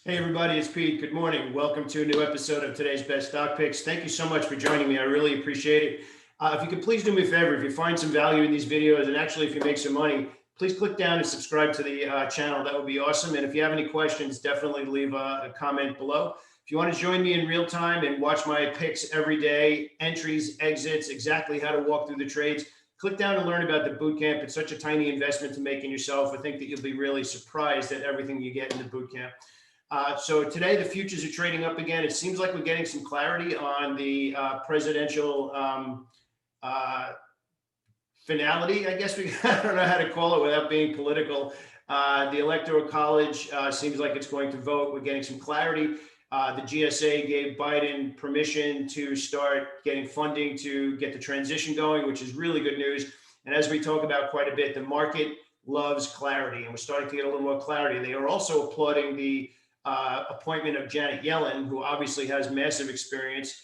Hey everybody, it's Pete. Good morning. Welcome to a new episode of today's Best Stock Picks. Thank you so much for joining me. I really appreciate it. If you could please do me a favor, if you find some value in these videos, and actually if you make some money, please click down and subscribe to the channel. That would be awesome. And if you have any questions, definitely leave a comment below. If you want to join me in real time and watch my picks every day, entries, exits, exactly how to walk through the trades, click down and learn about the boot camp. It's such a tiny investment to make in yourself. I think that you'll be really surprised at everything you get in the boot camp. So today the futures are trading up again. It seems like we're getting some clarity on the presidential finality, I guess I don't know how to call it without being political. The Electoral College seems like it's going to vote. We're getting some clarity. The GSA gave Biden permission to start getting funding to get the transition going, which is really good news. And as we talk about quite a bit, the market loves clarity, and we're starting to get a little more clarity. They are also applauding the appointment of Janet Yellen, who obviously has massive experience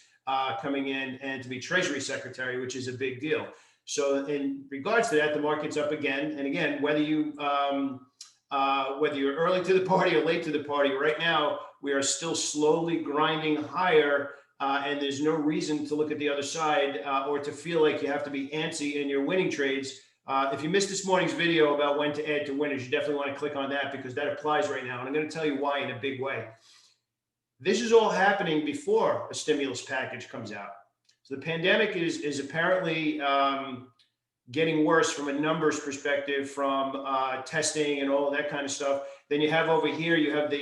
coming in and to be Treasury Secretary, which is a big deal. So in regards to that, the market's up again. And again, whether you're early to the party or late to the party, right now, we are still slowly grinding higher. And there's no reason to look at the other side or to feel like you have to be antsy in your winning trades. If you missed this morning's video about when to add to winners, you definitely want to click on that because that applies right now. And I'm going to tell you why in a big way. This is all happening before a stimulus package comes out. So the pandemic is apparently getting worse from a numbers perspective, from testing and all of that kind of stuff. Then you have over here, you have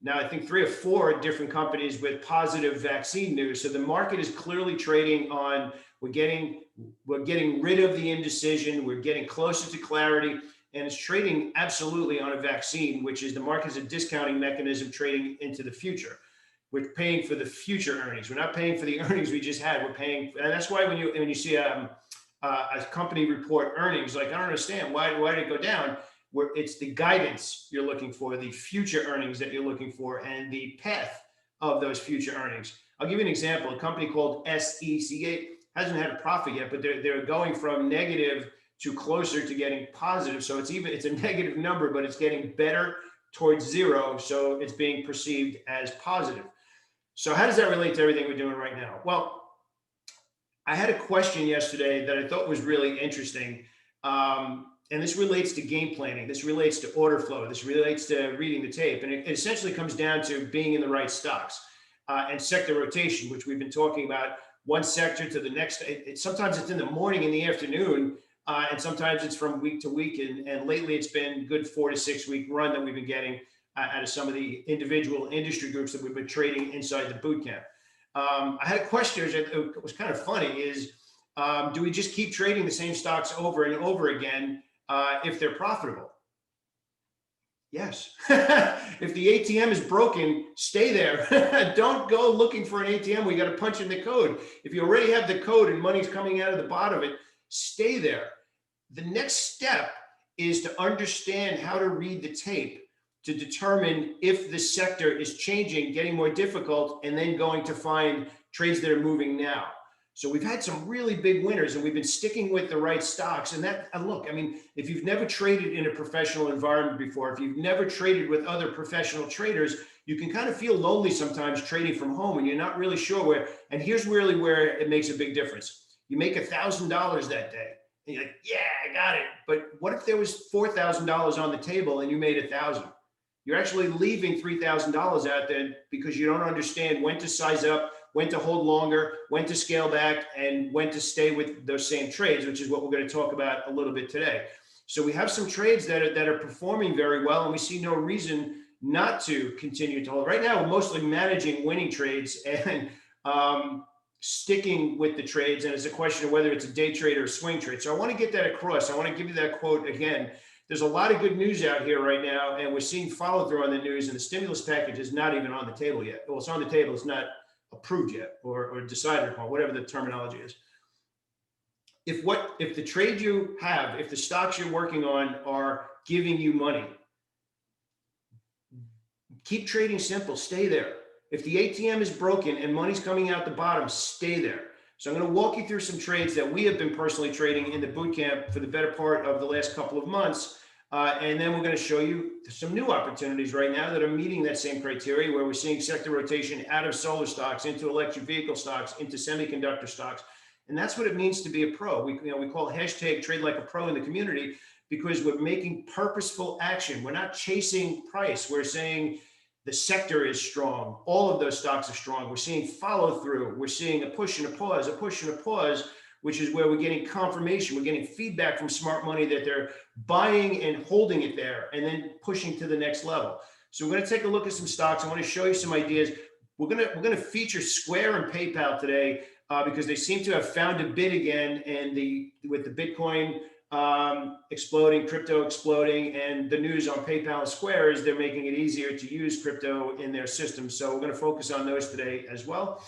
now I think 3 or 4 different companies with positive vaccine news. So the market is clearly trading on, we're getting rid of the indecision. We're getting closer to clarity, and it's trading absolutely on a vaccine, which is the market's a discounting mechanism trading into the future. We're paying for the future earnings. We're not paying for the earnings we just had. We're paying, and that's why when you see a company report earnings, like I don't understand why did it go down? Where it's the guidance you're looking for, the future earnings that you're looking for, and the path of those future earnings. I'll give you an example. A company called SECH hasn't had a profit yet, but they're going from negative to closer to getting positive. So it's a negative number, but it's getting better towards zero. So it's being perceived as positive. So how does that relate to everything we're doing right now? Well, I had a question yesterday that I thought was really interesting. And this relates to game planning. This relates to order flow. This relates to reading the tape. And it essentially comes down to being in the right stocks and sector rotation, which we've been talking about. One sector to the next. Sometimes it's in the morning, in the afternoon, and sometimes it's from week to week. And lately, it's been good 4 to 6 week run that we've been getting out of some of the individual industry groups that we've been trading inside the boot camp. I had a question that was kind of funny: is do we just keep trading the same stocks over and over again if they're profitable? Yes. If the ATM is broken, stay there. Don't go looking for an ATM. We got to punch in the code. If you already have the code and money's coming out of the bottom of it, stay there. The next step is to understand how to read the tape to determine if the sector is changing, getting more difficult, and then going to find trades that are moving now. So we've had some really big winners, and we've been sticking with the right stocks. And look, I mean, if you've never traded in a professional environment before, if you've never traded with other professional traders, you can kind of feel lonely sometimes trading from home, and you're not really sure where. And here's really where it makes a big difference. You make $1,000 that day, and you're like, yeah, I got it. But what if there was $4,000 on the table and you made $1,000? You're actually leaving $3,000 out there because you don't understand when to size up, when to hold longer, when to scale back, and when to stay with those same trades, which is what we're going to talk about a little bit today. So we have some trades that are performing very well, and we see no reason not to continue to hold. Right now, we're mostly managing winning trades and sticking with the trades, and it's a question of whether it's a day trade or a swing trade. So I want to get that across. I want to give you that quote again. There's a lot of good news out here right now, and we're seeing follow through on the news, and the stimulus package is not even on the table yet. Well, it's on the table. It's not approved yet or decided upon, whatever the terminology is. If the trade you have, if the stocks you're working on are giving you money, keep trading simple, stay there. If the ATM is broken and money's coming out the bottom, stay there. So I'm going to walk you through some trades that we have been personally trading in the boot camp for the better part of the last couple of months And then we're going to show you some new opportunities right now that are meeting that same criteria, where we're seeing sector rotation out of solar stocks into electric vehicle stocks, into semiconductor stocks. And that's what it means to be a pro. We call hashtag trade like a pro in the community, because we're making purposeful action. We're not chasing price. We're saying the sector is strong. All of those stocks are strong. We're seeing follow through. We're seeing a push and a pause, a push and a pause, which is where we're getting confirmation. We're getting feedback from smart money that they're buying and holding it there and then pushing to the next level. So we're going to take a look at some stocks. I want to show you some ideas. We're going to feature Square and PayPal today because they seem to have found a bid again. And with the Bitcoin exploding, crypto exploding, and the news on PayPal and Square is they're making it easier to use crypto in their system. So we're going to focus on those today as well.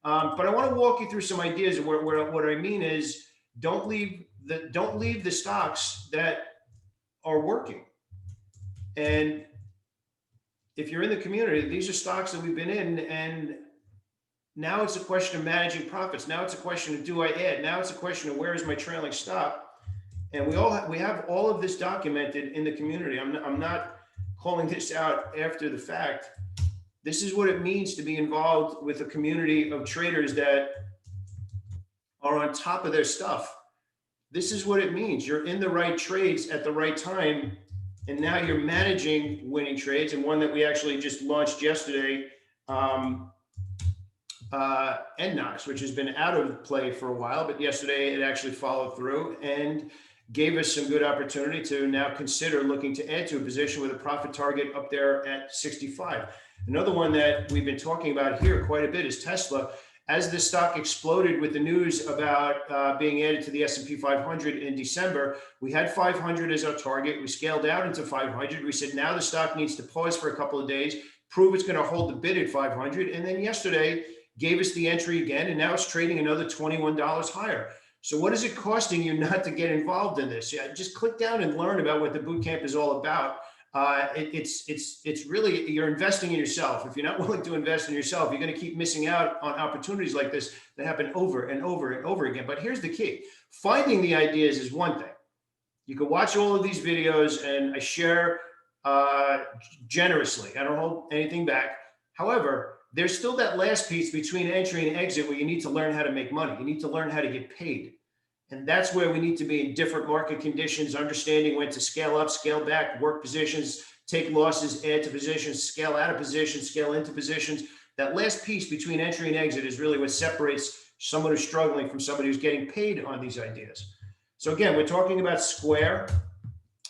But I want to walk you through some ideas where what I mean is don't leave the stocks that are working. And if you're in the community, these are stocks that we've been in, and now it's a question of managing profits. Now it's a question of, do I add? Now it's a question of, where is my trailing stop? And we have all of this documented in the community. I'm not calling this out after the fact. This is what it means to be involved with a community of traders that are on top of their stuff. This is what it means. You're in the right trades at the right time, and now you're managing winning trades. And one that we actually just launched yesterday, NNOX, which has been out of play for a while, but yesterday it actually followed through and gave us some good opportunity to now consider looking to add to a position with a profit target up there at 65. Another one that we've been talking about here quite a bit is Tesla. As the stock exploded with the news about being added to the S&P 500 in December, we had 500 as our target. We scaled out into 500. We said now the stock needs to pause for a couple of days, prove it's going to hold the bid at 500. And then yesterday gave us the entry again, and now it's trading another $21 higher. So what is it costing you not to get involved in this? Yeah, just click down and learn about what the boot camp is all about. It's really, you're investing in yourself. If you're not willing to invest in yourself, you're going to keep missing out on opportunities like this that happen over and over and over again. But here's the key. Finding the ideas is one thing. You can watch all of these videos, and I share generously. I don't hold anything back. However, there's still that last piece between entry and exit where you need to learn how to make money. You need to learn how to get paid. And that's where we need to be in different market conditions, understanding when to scale up, scale back, work positions, take losses, add to positions, scale out of positions, scale into positions. That last piece between entry and exit is really what separates someone who's struggling from somebody who's getting paid on these ideas. So again, we're talking about Square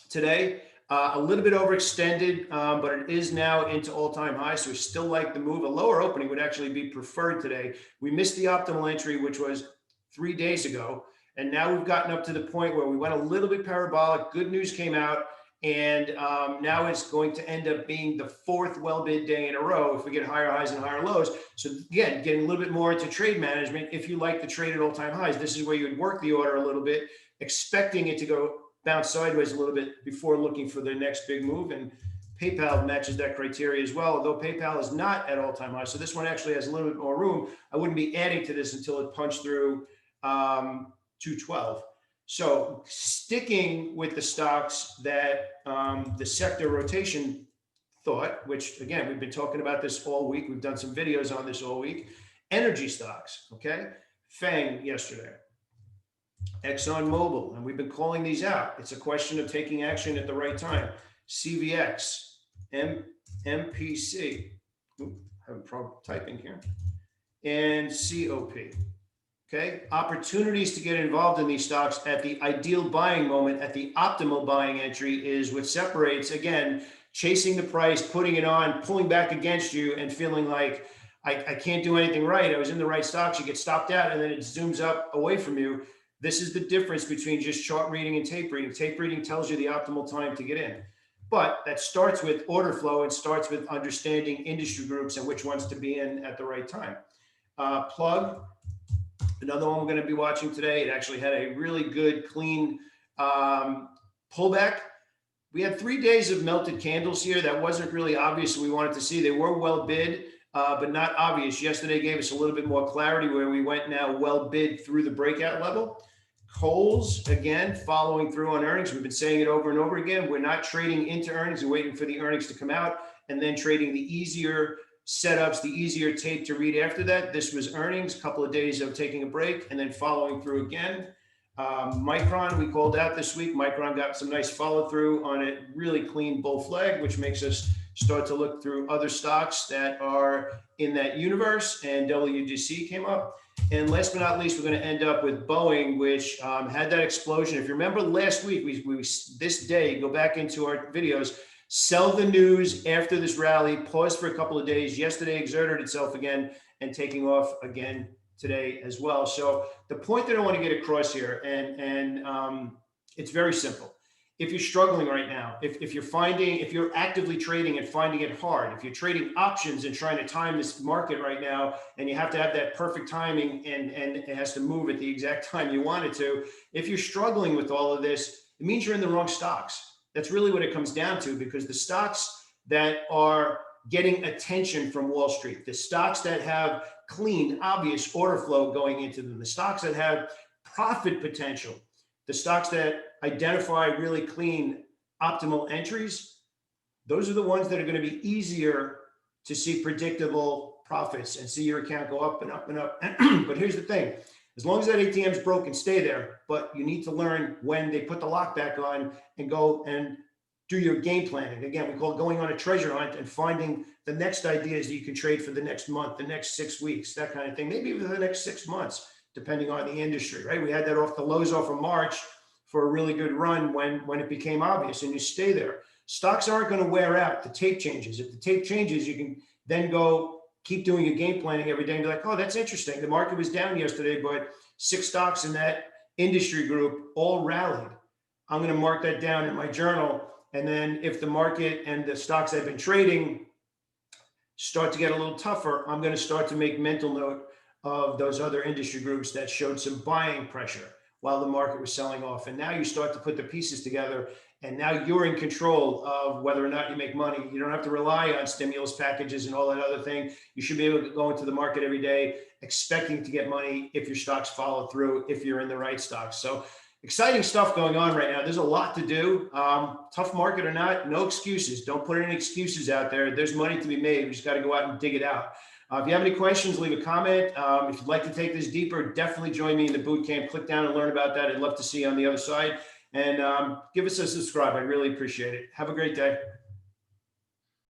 today. A little bit overextended, but it is now into all-time highs. So we still like the move. A lower opening would actually be preferred today. We missed the optimal entry, which was 3 days ago. And now we've gotten up to the point where we went a little bit parabolic. Good news came out. And now it's going to end up being the fourth well-bid day in a row if we get higher highs and higher lows. So again, getting a little bit more into trade management. If you like to trade at all-time highs, this is where you would work the order a little bit, expecting it to go bounce sideways a little bit before looking for the next big move. And PayPal matches that criteria as well, although PayPal is not at all-time high. So this one actually has a little bit more room. I wouldn't be adding to this until it punched through 212. So sticking with the stocks that the sector rotation thought, which again, we've been talking about this all week. We've done some videos on this all week. Energy stocks, okay? FANG yesterday. ExxonMobil, and we've been calling these out. It's a question of taking action at the right time. CVX, MPC, having problem typing here, and COP. Okay, opportunities to get involved in these stocks at the ideal buying moment, at the optimal buying entry is what separates, again, chasing the price, putting it on, pulling back against you and feeling like I can't do anything right. I was in the right stocks. You get stopped out and then it zooms up away from you. This is the difference between just chart reading and tape reading. Tape reading tells you the optimal time to get in. But that starts with order flow and starts with understanding industry groups and which ones to be in at the right time. Plug, another one we're going to be watching today. It actually had a really good, clean pullback. We had 3 days of melted candles here. That wasn't really obvious we wanted to see. They were well bid, but not obvious. Yesterday gave us a little bit more clarity where we went now well bid through the breakout level. Coles, again, following through on earnings. We've been saying it over and over again. We're not trading into earnings and waiting for the earnings to come out and then trading the easier setups, the easier tape to read after that. This was earnings, a couple of days of taking a break and then following through again. Micron, we called out this week. Micron got some nice follow through on a really clean bull flag, which makes us start to look through other stocks that are in that universe, and WDC came up. And last but not least, we're going to end up with Boeing, which had that explosion. If you remember last week, we this day, go back into our videos, sell the news after this rally, pause for a couple of days. Yesterday exerted itself again and taking off again today as well. So the point that I want to get across here, and it's very simple. If you're struggling right now, if you're actively trading and finding it hard, if you're trading options and trying to time this market right now, and you have to have that perfect timing and it has to move at the exact time you want it to, if you're struggling with all of this, it means you're in the wrong stocks. That's really what it comes down to, because the stocks that are getting attention from Wall Street, the stocks that have clean, obvious order flow going into them, the stocks that have profit potential, the stocks that identify really clean, optimal entries, those are the ones that are going to be easier to see predictable profits and see your account go up and up and up. But here's the thing. As long as that ATM is broken, stay there. But you need to learn when they put the lock back on and go and do your game planning. Again, we call it going on a treasure hunt and finding the next ideas that you can trade for the next month, the next 6 weeks, that kind of thing. Maybe even the next 6 months, depending on the industry, right? We had that off the lows off of March for a really good run when it became obvious, and you stay there. Stocks aren't going to wear out. The tape changes. If the tape changes, you can then go keep doing your game planning every day and be like, oh, that's interesting. The market was down yesterday, but 6 stocks in that industry group all rallied. I'm going to mark that down in my journal. And then if the market and the stocks I've been trading start to get a little tougher, I'm going to start to make mental note of those other industry groups that showed some buying pressure while the market was selling off. And now you start to put the pieces together, and now you're in control of whether or not you make money. You don't have to rely on stimulus packages and all that other thing. You should be able to go into the market every day expecting to get money if your stocks follow through, if you're in the right stocks. So exciting stuff going on right now. There's a lot to do. Tough market or not, no excuses. Don't put any excuses out there. There's money to be made. We just got to go out and dig it out. If you have any questions, leave a comment. If you'd like to take this deeper, definitely join me in the boot camp. Click down and learn about that. I'd love to see you on the other side. And give us a subscribe. I really appreciate it. Have a great day.